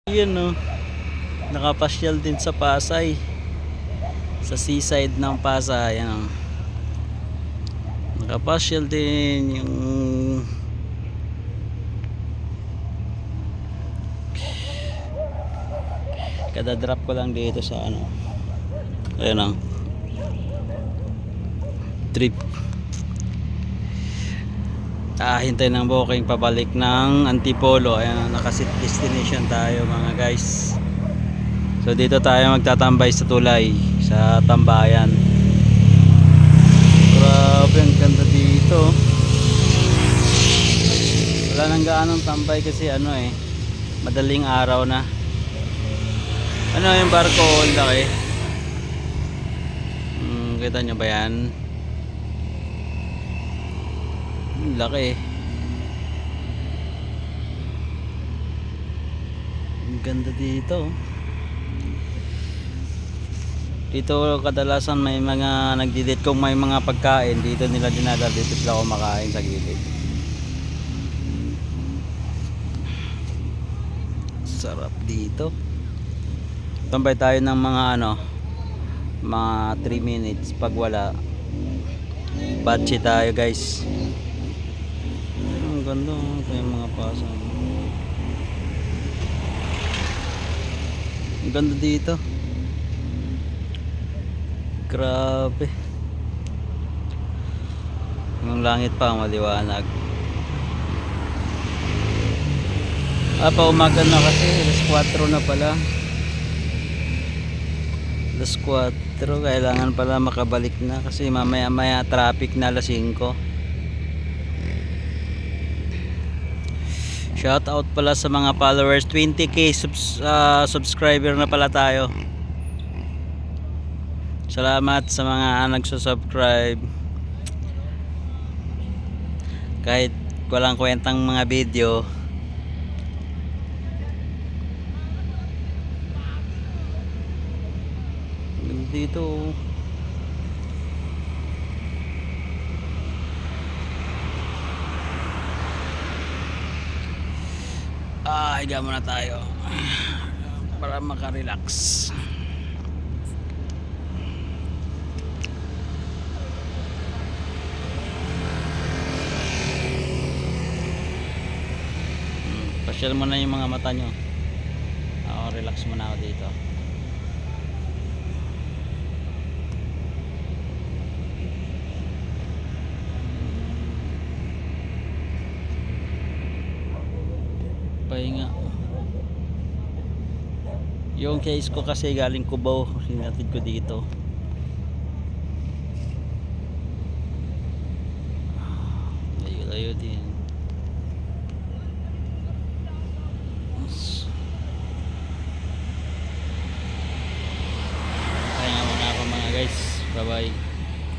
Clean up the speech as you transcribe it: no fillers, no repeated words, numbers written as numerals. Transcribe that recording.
Yun no, nakapasyal din sa Pasay, sa seaside ng Pasay. Yan, nakapasyal din yung kada drop ko lang dito sa ano, ayun ang trip. Hintay ng booking pabalik ng Antipolo. Ayan, nakasit destination tayo mga guys. So dito tayo magtatambay sa tulay, sa tambayan. Grabe, ang ganda dito. Wala nang gaanong tambay kasi ano madaling araw na. Ano yung barko, laki. Kita nyo ba yan? Laki. Ang ganda dito. Dito kadalasan may mga nagdidit kung may mga pagkain dito nila dinadala, dito sila kumakain sa gilid. Sarap dito. Tambay tayo ng mga mga 3 minutes. Pag wala, batche tayo guys. Ang ganda. Ito yung mga pasang. Ang ganda dito. Grabe. Yung langit pa maliwanag. Paumaga na kasi. Alas 4 na pala. Alas 4. Kailangan pala makabalik na kasi mamaya maya traffic na alas 5. Shout out pala sa mga followers. 20k subscriber na pala tayo. Salamat sa mga nagsusubscribe. Kahit walang kwentang mga video. Dito higa muna tayo para makarelax. Pasyal muna yung mga mata nyo. Relax muna ako dito. Pahinga. Yung case ko kasi galing Cubao, sinatid ko dito. Layo din. Pahinga muna ako mga guys. Bye bye.